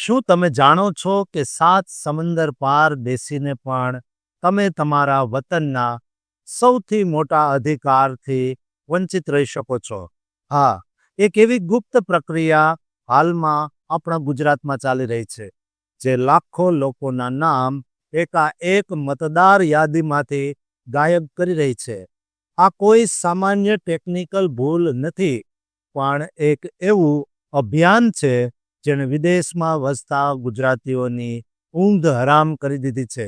શું તમે જાણો છો કે 7 સમંદર પાર બેસીને પણ તમે તમારા વતનના સૌથી મોટા અધિકારથી વંચિત રહી શકો છો? હા, એક એવી ગુપ્ત પ્રક્રિયા હાલમાં આપણા ગુજરાતમાં ચાલી રહી છે, જે લાખો લોકોના નામ એકાએક મતદાર યાદીમાંથી ગાયબ કરી રહી છે. આ કોઈ સામાન્ય ટેકનિકલ ભૂલ નથી, પણ એક એવું અભિયાન છે જેણે વિદેશમાં વસતા ગુજરાતીઓની ઊંઘ હરામ કરી દીધી છે.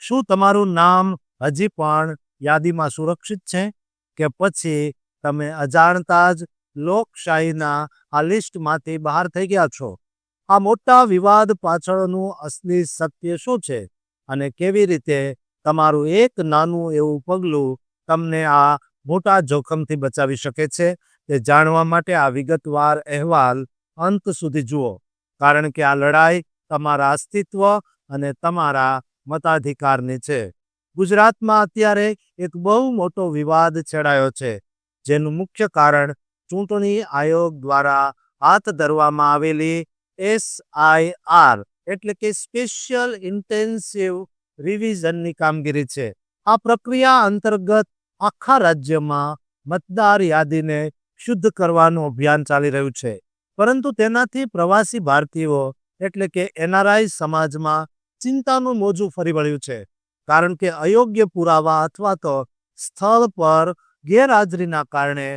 શું તમારું નામ હજી પણ યાદીમાં સુરક્ષિત છે, કે પછી તમે અજાણતા જ લોકશાહીના આ લિસ્ટમાંથી બહાર થઈ ગયા છો? આ મોટા વિવાદ પાછળનું અસલી સત્ય શું છે, અને કેવી રીતે તમારું એક નાનું એવું પગલું તમને આ મોટા જોખમથી બચાવી શકે છે, તે જાણવા માટે આ વિગતવાર અહેવાલ અંત સુધી જુઓ, કારણ કે આ લડાઈ તમારા અસ્તિત્વ અને તમારા મતાધિકારની છે. ગુજરાતમાં અત્યારે એક બહુ મોટો વિવાદ છેડાયો છે, જેનું મુખ્ય કારણ ચૂંટણી આયોગ દ્વારા હાથ ધરવામાં આવેલી SIR એટલે કે સ્પેશિયલ ઇન્ટેન્સિવ રિવિઝનની કામગીરી છે. આ પ્રક્રિયા અંતર્ગત આખા રાજ્યમાં મતદાર યાદીને શુદ્ધ કરવાનું અભિયાન ચાલી રહ્યું છે, પરંતુ તેનાથી પ્રવાસી ભારતીયો એટલે કે NRI સમાજમાં ચિંતાનું મોજું ફરી વળ્યું છે, કારણ કે અયોગ્ય પુરાવા અથવા તો સ્થળ પર ગેરહાજરીના કારણે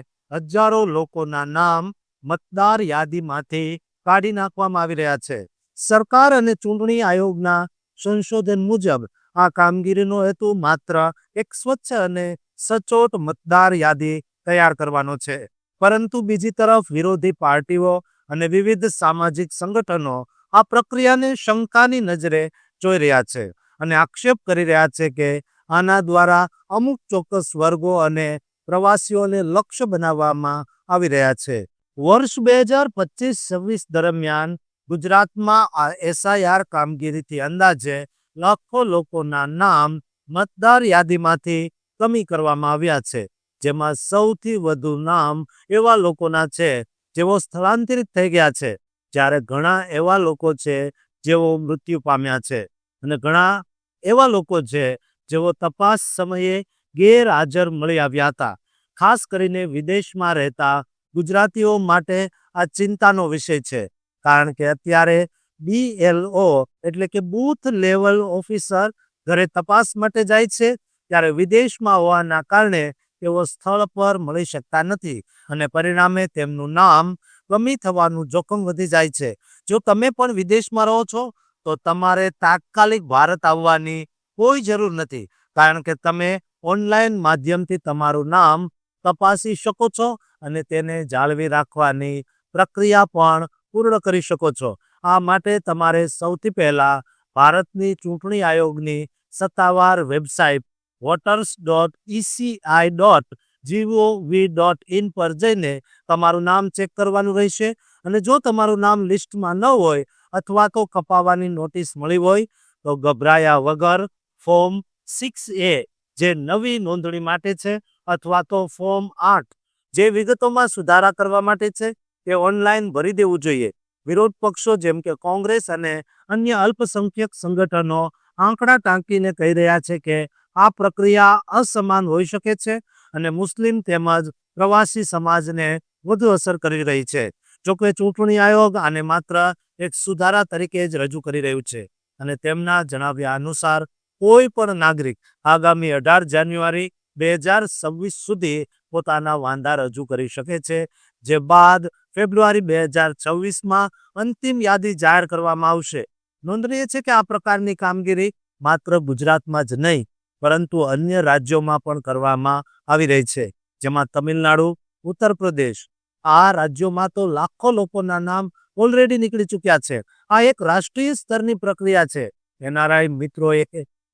હજારો લોકોના નામ મતદાર યાદીમાંથી કાઢી નાખવામાં આવી રહ્યા છે. સરકાર અને ચૂંટણી આયોગના સંશોધન મુજબ આ કામગીરીનો હેતુ માત્ર એક સ્વચ્છ અને સચોટ મતદાર યાદી તૈયાર કરવાનો છે, પરંતુ બીજી તરફ વિરોધી પાર્ટીઓ અને વિવિધ સામાજિક સંગઠનો આ પ્રક્રિયાને શંકાની નજરે જોઈ રહ્યા છે અને આક્ષેપ કરી રહ્યા છે કે આના દ્વારા અમુક ચોક્કસ વર્ગો અને પ્રવાસીઓને લક્ષ્ય બનાવવામાં આવી રહ્યા છે. વર્ષ 2025-26 દરમિયાન ગુજરાતમાં આ SIR કામગીરીથી અંદાજે લાખો લોકોના નામ મતદાર યાદીમાંથી કમી કરવામાં આવ્યા છે, જેમાં સૌથી વધુ નામ એવા લોકોના છે જેઓ સ્થળાંતરિત થઈ ગયા છે, જ્યારે ઘણા એવા લોકો છે જેઓ મૃત્યુ પામ્યા છે, અને ઘણા એવા લોકો છે જેઓ તપાસ સમયે ગેરહાજર મળી આવ્યા હતા. ખાસ કરીને વિદેશમાં રહેતા ગુજરાતીઓ માટે આ ચિંતાનો વિષય છે, કારણ કે અત્યારે BLO એટલે કે બૂથ લેવલ ઓફિસર ઘરે તપાસ માટે જાય છે, ત્યારે વિદેશમાં હોવાના કારણે તેઓ સ્થળ પર મળી શકતા નથી, અને પરિણામે તેમનું નામ કમી થવાનું જોખમ વધી જાય છે. જો તમે પણ વિદેશમાં રહો છો, તો તમારે તાત્કાલિક ભારત આવવાની કોઈ જરૂર નથી, કારણ કે તમે ઓનલાઈન માધ્યમથી તમારું નામ તપાસી શકો છો અને તેને જાળવી રાખવાની પ્રક્રિયા પણ પૂર્ણ કરી શકો છો. આ માટે તમારે સૌથી પહેલા ભારતની ચૂંટણી આયોગની સત્તાવાર વેબસાઇટ voters.eci.gov.in પર જઈને તમારું નામ ચેક કરવાનું રહેશે, અને જો તમારું નામ લિસ્ટમાં ન હોય અથવા તો કપાવવાની નોટિસ મળી હોય તો ગભરાયા વગર ફોર્મ 6A જે નવી નોંધણી માટે છે, અથવા તો ફોર્મ 8 જે વિગતોમાં સુધારા કરવા માટે છે, તે ઓનલાઈન ભરી દેવું જોઈએ. વિરોધ પક્ષો જેમ કે કોંગ્રેસ અને અન્ય અલ્પસંખ્યક સંગઠનો આંકડા ટાંકીને કહી રહ્યા છે કે આ પ્રક્રિયા અસમાન હોઈ શકે છે અને મુસ્લિમ તેમજ પ્રવાસી સમાજને વધુ અસર કરી રહી છે. જોકે ચૂંટણી આયોગ આને માત્ર એક સુધારા તરીકે જ રજૂ કરી રહ્યું છે, અને તેમના જણાવ્યા અનુસાર કોઈ પણ નાગરિક આગામી 18 જાન્યુઆરી 2026 સુધી પોતાના વાંધા રજૂ કરી શકે છે, જે બાદ ફેબ્રુઆરી 2026માં અંતિમ યાદી જાહેર કરવામાં આવશે. નોંધનીય છે કે આ પ્રકારની કામગીરી માત્ર ગુજરાતમાં જ નહીં, પરંતુ અન્ય રાજ્યોમાં પણ કરવામાં આવી રહી છે, જેમાં તમિલનાડુ, ઉત્તર પ્રદેશ. આ રાજ્યોમાં તો લાખો લોકોના નામ ઓલરેડી નીકળી ચૂક્યા છે. આ એક રાષ્ટ્રીય સ્તરની પ્રક્રિયા છે. NRI મિત્રોએ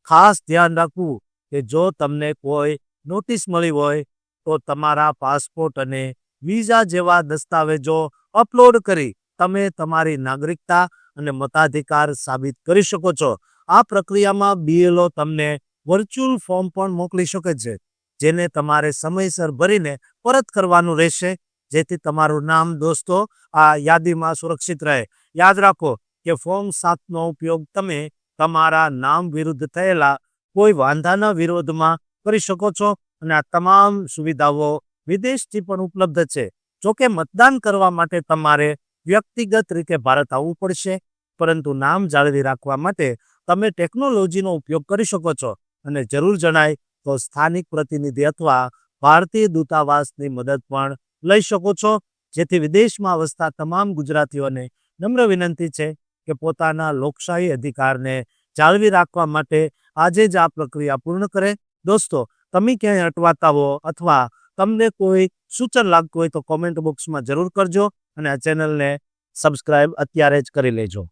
ખાસ ધ્યાન રાખવું કે જો તમને કોઈ નોટિસ મળી હોય તો તમારા પાસપોર્ટ અને વિઝા જેવા દસ્તાવેજો અપલોડ કરી તમે તમારી નાગરિકતા અને મતાધિકાર સાબિત કરી શકો છો. આ પ્રક્રિયામાં BLO તમને વર્ચ્યુઅલ ફોર્મ પણ મોકલી શકે છે, જેને તમારે સમયસર ભરીને પરત કરવાનું રહેશે, જેથી તમારું નામ દોસ્તો આ યાદીમાં સુરક્ષિત રહે. યાદ રાખો, કે ફોર્મ 7નો ઉપયોગ તમે તમારા નામ વિરુદ્ધ થયેલા કોઈ વાંધાના વિરોધમાં કરી શકો છો અને આ તમામ સુવિધાઓ વિદેશથી પણ ઉપલબ્ધ છે. જોકે મતદાન કરવા માટે તમારે વ્યક્તિગત રીતે ભારત આવવું પડશે, પરંતુ નામ જાળવી રાખવા માટે તમે ટેકનોલોજીનો ઉપયોગ કરી શકો છો અને જરૂર જણાય તો સ્થાનિક પ્રતિનિધિ અથવા ભારતીય દૂતાવાસની મદદ પણ લઈ શકો છો. જેથી વિદેશમાં વસતા તમામ ગુજરાતીઓને નમ્ર વિનંતી છે કે પોતાના લોકશાહી અધિકારને જાળવી રાખવા માટે આજે જ આ પ્રક્રિયા પૂર્ણ કરે. દોસ્તો, તમે ક્યાંય અટવાતા હો અથવા તમને કોઈ સૂચન લાગતું હોય તો કોમેન્ટ બોક્સમાં જરૂર કરજો અને આ ચેનલને સબસ્ક્રાઇબ અત્યારે જ કરી લેજો.